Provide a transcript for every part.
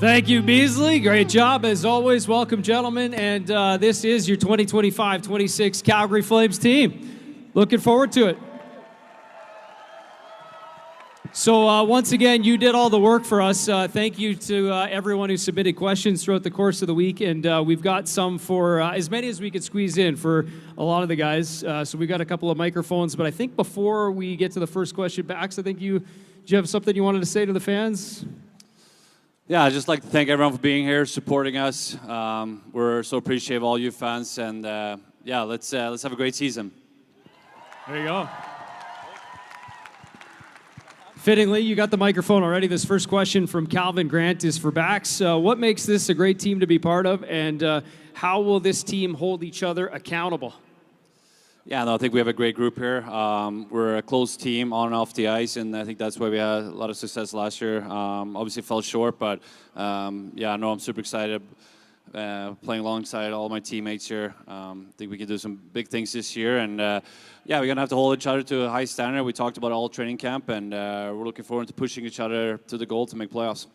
Thank you, Beasley. Great job, as always. Welcome, gentlemen. And this is your 2025-26 Calgary Flames team. Looking forward to it. So once again, you did all the work for us. Thank you to everyone who submitted questions throughout the course of the week. And we've got some for as many as we could squeeze in for a lot of the guys. So we've got a couple of microphones. But I think before we get to the first question, Bax, I think do you have something you wanted to say to the fans? Yeah, I'd just like to thank everyone for being here, supporting us. We're so appreciative of all you fans. And yeah, let's have a great season. There you go. Fittingly, you got the microphone already. This first question from Calvin Grant is for Bax. What makes this a great team to be part of, and how will this team hold each other accountable? Yeah, no, I think we have a great group here. We're a close team on and off the ice, and I think that's why we had a lot of success last year. Obviously fell short, but yeah, no, I'm super excited playing alongside all my teammates here. I think we can do some big things this year, and yeah, we're going to have to hold each other to a high standard. We talked about it all training camp, and we're looking forward to pushing each other to the goal to make playoffs.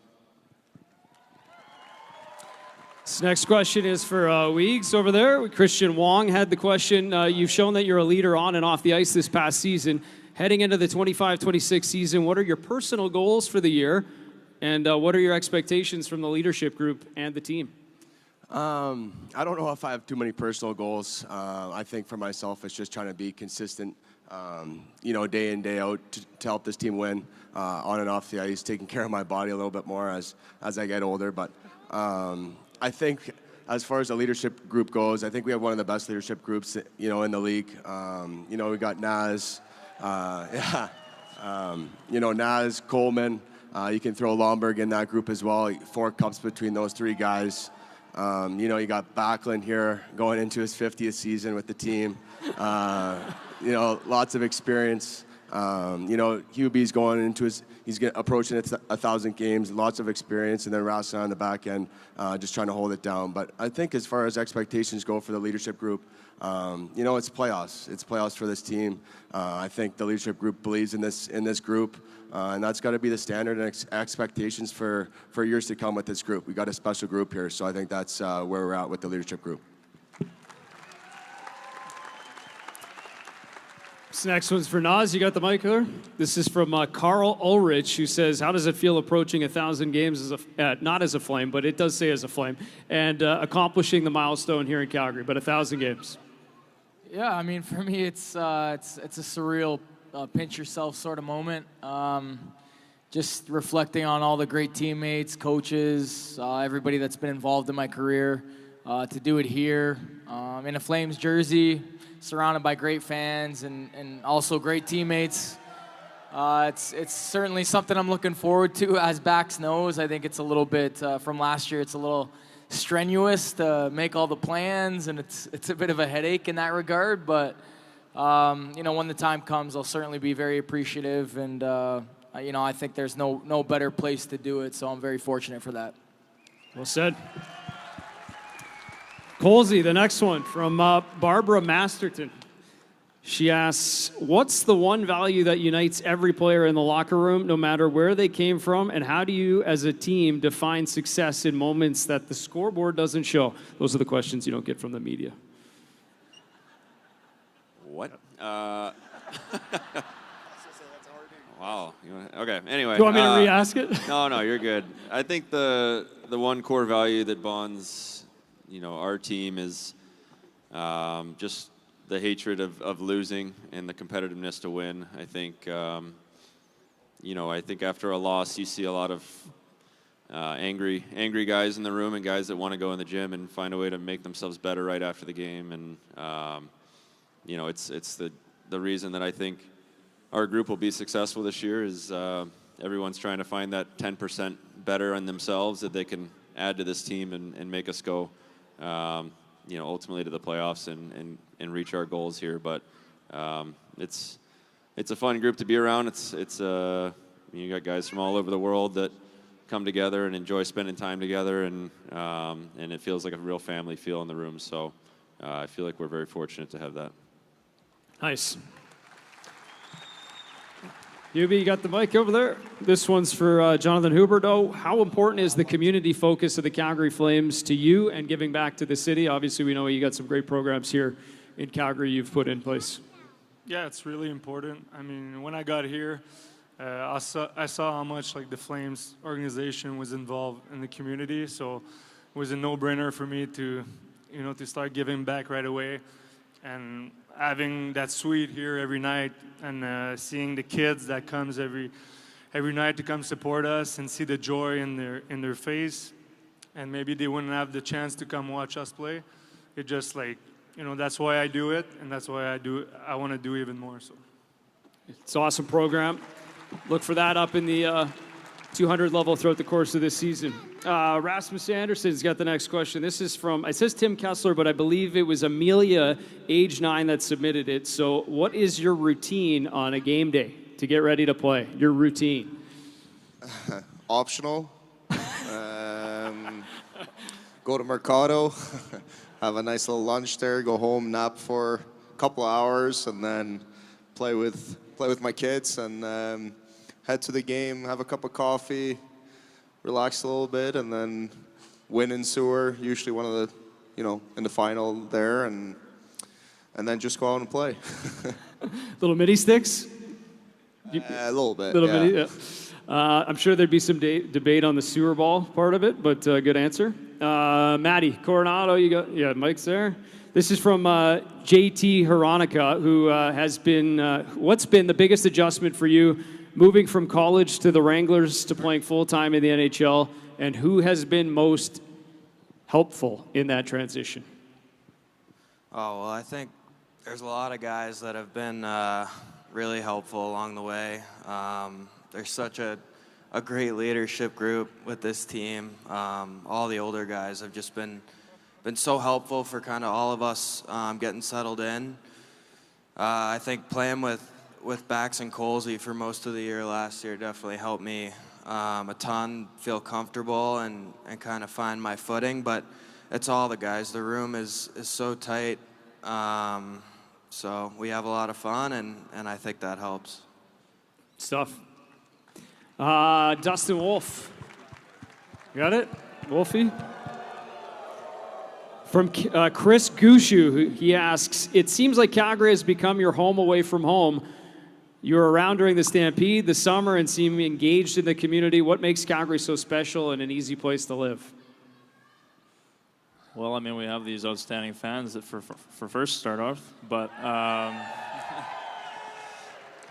This next question is for Weegs over there. Christian Wong had the question. You've shown that you're a leader on and off the ice this past season. Heading into the 25-26 season, what are your personal goals for the year, and what are your expectations from the leadership group and the team? I don't know if I have too many personal goals. I think for myself, it's just trying to be consistent, day in, day out to help this team win on and off the ice, taking care of my body a little bit more as I get older. But I think as far as the leadership group goes, I think we have one of the best leadership groups, in the league. We got Naz, Naz, Coleman. You can throw Lomberg in that group as well. 4 cups between those 3 guys. You got Backlund here going into his 50th season with the team. Lots of experience. Hubie's going into he's approaching 1,000 games, lots of experience, and then Rasson on the back end, just trying to hold it down. But I think as far as expectations go for the leadership group, it's playoffs. It's playoffs for this team. I think the leadership group believes in this group. And that's got to be the standard and expectations for years to come with this group. We got a special group here, so I think that's where we're at with the leadership group. This next one's for Naz. You got the mic there? This is from Carl Ulrich, who says, how does it feel approaching 1,000 games, not as a Flame, but it does say as a Flame, and accomplishing the milestone here in Calgary, but 1,000 games? Yeah, I mean, for me, it's a surreal pinch yourself sort of moment. Just reflecting on all the great teammates, coaches, everybody that's been involved in my career, to do it here in a Flames jersey, surrounded by great fans and also great teammates. It's certainly something I'm looking forward to. As Bax knows, I think it's a little bit from last year. It's a little strenuous to make all the plans, and it's a bit of a headache in that regard, but when the time comes, I'll certainly be very appreciative, and I think there's no better place to do it, so I'm very fortunate for that. Well said. Colsey, the next one from Barbara Masterton. She asks, what's the one value that unites every player in the locker room, no matter where they came from, and how do you, as a team, define success in moments that the scoreboard doesn't show? Those are the questions you don't get from the media. What? Wow. Okay. Anyway. Do you want me to re-ask it? No, you're good. I think the one core value that bonds, our team is just the hatred of losing and the competitiveness to win. I think, I think after a loss, you see a lot of angry guys in the room and guys that want to go in the gym and find a way to make themselves better right after the game. And it's the reason that I think our group will be successful this year is everyone's trying to find that 10% better in themselves that they can add to this team and make us go, ultimately to the playoffs and reach our goals here. But it's a fun group to be around. You got guys from all over the world that come together and enjoy spending time together, and it feels like a real family feel in the room. So I feel like we're very fortunate to have that. Nice. Hubie, you got the mic over there. This one's for Jonathan Huberdeau. How important is the community focus of the Calgary Flames to you and giving back to the city? Obviously, we know you got some great programs here in Calgary you've put in place. Yeah, it's really important. I mean, when I got here, I saw how much like the Flames organization was involved in the community, so it was a no-brainer for me to, to start giving back right away, and having that suite here every night, and seeing the kids that comes every night to come support us and see the joy in their face, and maybe they wouldn't have the chance to come watch us play. It just like, that's why I do it, and that's why I want to do even more. So it's an awesome program. Look for that up in the 200 level throughout the course of this season. Rasmus Anderson's got the next question. This is from, it says Tim Kessler, but I believe it was Amelia, age 9, that submitted it. So what is your routine on a game day to get ready to play? Your routine? Optional. Go to Mercado, have a nice little lunch there, go home, nap for a couple of hours, and then play with my kids, and head to the game, have a cup of coffee, relax a little bit, and then win in sewer, usually one of the, in the final there, and then just go out and play. Little mini sticks? A little bit, Mini, yeah. I'm sure there'd be some debate on the sewer ball part of it, but good answer. Maddie Coronado, Mike's there. This is from JT Hronika, who has been, what's been the biggest adjustment for you moving from college to the Wranglers to playing full-time in the NHL, and who has been most helpful in that transition? Oh, well, I think there's a lot of guys that have been really helpful along the way. There's such a great leadership group with this team. All the older guys have just been so helpful for kind of all of us getting settled in. I think playing with Bax and Colsey for most of the year last year definitely helped me a ton feel comfortable and kind of find my footing. But it's all the guys. The room is so tight. So we have a lot of fun, and I think that helps. Stuff. Dustin Wolf. You got it? Wolfie? From Chris Gushu, he asks, it seems like Calgary has become your home away from home. You were around during the Stampede, the summer, and seem engaged in the community. What makes Calgary so special and an easy place to live? Well, I mean, we have these outstanding fans that for first start off, but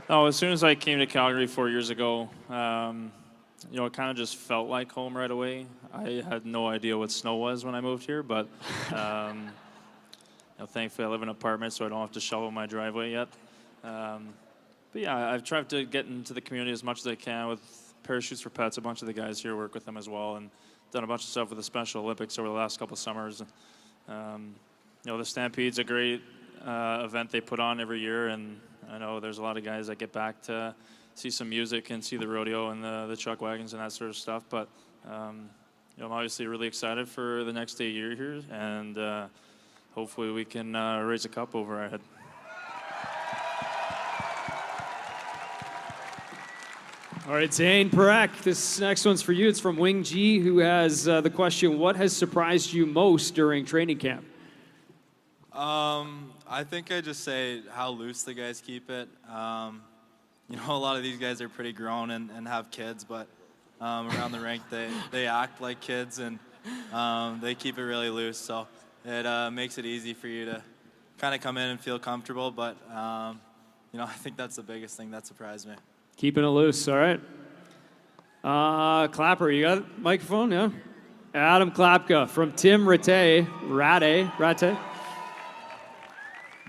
no, as soon as I came to Calgary 4 years ago, it kind of just felt like home right away. I had no idea what snow was when I moved here, but thankfully I live in an apartment, so I don't have to shovel my driveway yet. But yeah, I've tried to get into the community as much as I can with Parachutes for Pets. A bunch of the guys here work with them as well, and done a bunch of stuff with the Special Olympics over the last couple of summers. The Stampede's a great event they put on every year, and I know there's a lot of guys that get back to see some music and see the rodeo and the chuck wagons and that sort of stuff. But I'm obviously really excited for the next day year here, and hopefully we can raise a cup over our head. All right, Zane Parak, this next one's for you. It's from Wing G, who has the question, what has surprised you most during training camp? I think I just say how loose the guys keep it. A lot of these guys are pretty grown and have kids, but around the rink they act like kids, and they keep it really loose. So it makes it easy for you to kind of come in and feel comfortable. But I think that's the biggest thing that surprised me. Keeping it loose, all right. Clapper, you got a microphone, yeah? Adam Klapka from Tim Rattay.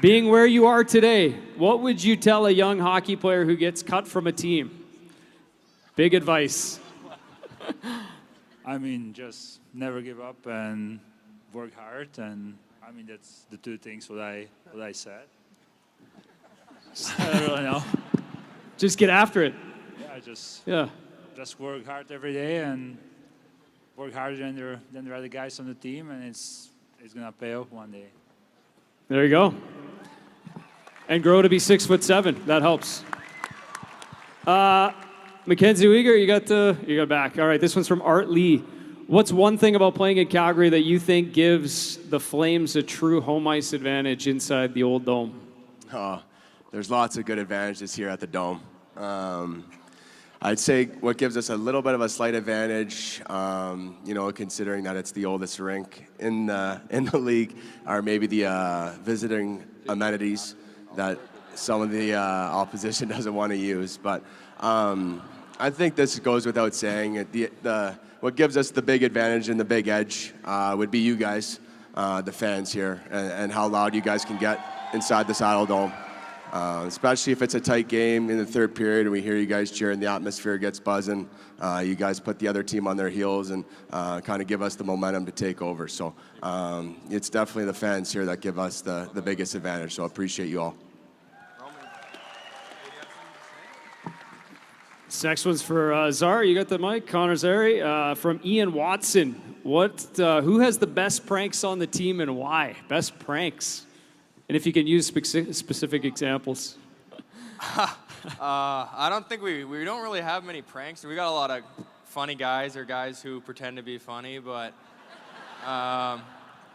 Being where you are today, what would you tell a young hockey player who gets cut from a team? Big advice. I mean, just never give up and work hard, and I mean that's the two things what I said. I don't really know. Just get after it. Yeah, just work hard every day and work harder than the other guys on the team, and it's gonna pay off one day. There you go. And grow to be 6'7". That helps. Mackenzie Uyghur, you got back. All right, this one's from Art Lee. What's one thing about playing in Calgary that you think gives the Flames a true home ice advantage inside the old dome? There's lots of good advantages here at the Dome. I'd say what gives us a little bit of a slight advantage, considering that it's the oldest rink in the league, are maybe the visiting amenities that some of the opposition doesn't want to use. But I think this goes without saying. What gives us the big advantage and the big edge would be you guys, the fans here, and how loud you guys can get inside the Saddle Dome. Especially if it's a tight game in the third period and we hear you guys cheering, the atmosphere gets buzzing. You guys put the other team on their heels and kind of give us the momentum to take over. So it's definitely the fans here that give us the biggest advantage. So I appreciate you all. This next one's for Czar. You got the mic. Connor Zary from Ian Watson. Who has the best pranks on the team and why? Best pranks. And if you can use specific examples. I don't think we don't really have many pranks. We got a lot of funny guys or guys who pretend to be funny, but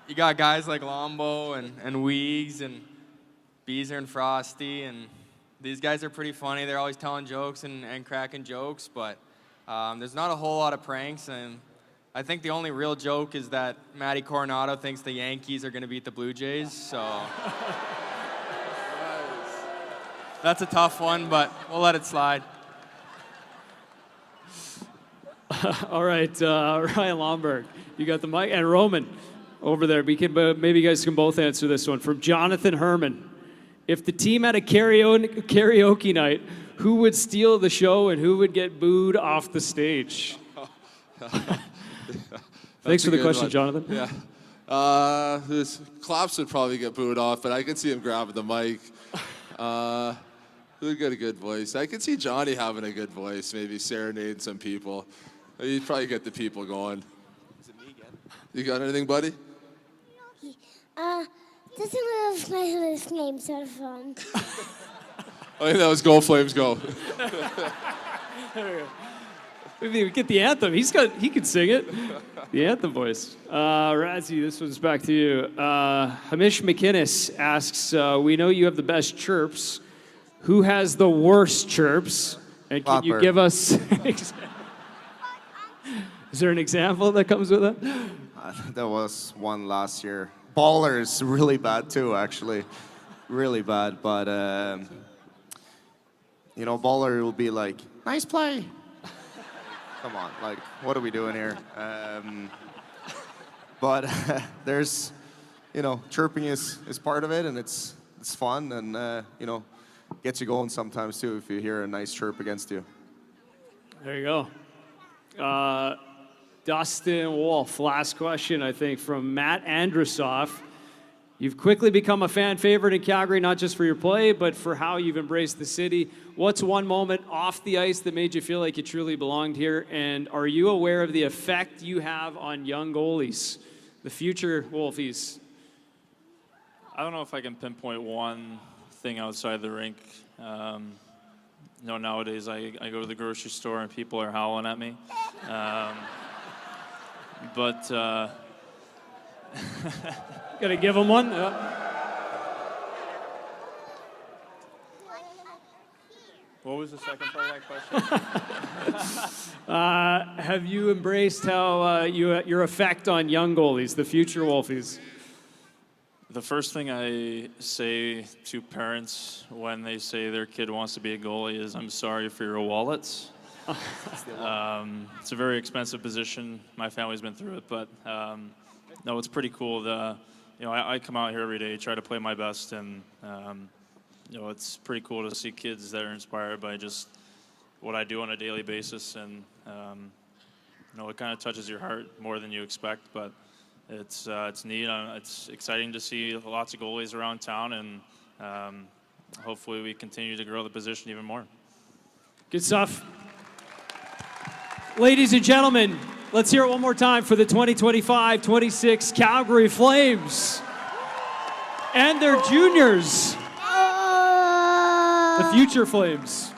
you got guys like Lombo and Weegs and Beezer and Frosty, and these guys are pretty funny. They're always telling jokes and cracking jokes, but there's not a whole lot of pranks, and I think the only real joke is that Matty Coronado thinks the Yankees are going to beat the Blue Jays, so that's a tough one, but we'll let it slide. All right, Ryan Lomberg, you got the mic, and Roman over there. Maybe you guys can both answer this one. From Jonathan Herman. If the team had a karaoke night, who would steal the show and who would get booed off the stage? Thanks for the question, Jonathan. Yeah. Klops would probably get booed off, but I can see him grabbing the mic. Who would get a good voice? I can see Johnny having a good voice, maybe serenading some people. He'd probably get the people going. Is it me again? You got anything, buddy? This is my last name, sort of fun. I think that was Go Flames Go. Maybe we get the anthem. He can sing it. The anthem voice. Razzie, this one's back to you. Hamish McInnes asks, we know you have the best chirps. Who has the worst chirps? And can you give us... Is there an example that comes with that? There was one last year. Baller's really bad too, actually. Really bad. But, Baller will be like, nice play. Come on, like, what are we doing here? But there's, chirping is part of it, and it's fun, and, gets you going sometimes, too, if you hear a nice chirp against you. There you go. Dustin Wolf, last question, I think, from Matt Andrusoff. You've quickly become a fan favorite in Calgary, not just for your play, but for how you've embraced the city. What's one moment off the ice that made you feel like you truly belonged here? And are you aware of the effect you have on young goalies, the future Wolfies? I don't know if I can pinpoint one thing outside the rink. Nowadays I go to the grocery store and people are howling at me. But gotta give them one. What was the second part of that question? Have you embraced how your effect on young goalies, the future Wolfies? The first thing I say to parents when they say their kid wants to be a goalie is, I'm sorry for your wallets. It's a very expensive position. My family's been through it, but no, it's pretty cool. I come out here every day, try to play my best, and it's pretty cool to see kids that are inspired by just what I do on a daily basis, and it kind of touches your heart more than you expect, but it's neat. It's exciting to see lots of goalies around town, and hopefully we continue to grow the position even more. Good stuff. Ladies and gentlemen, let's hear it one more time for the 2025-26 Calgary Flames and their juniors, the future Flames.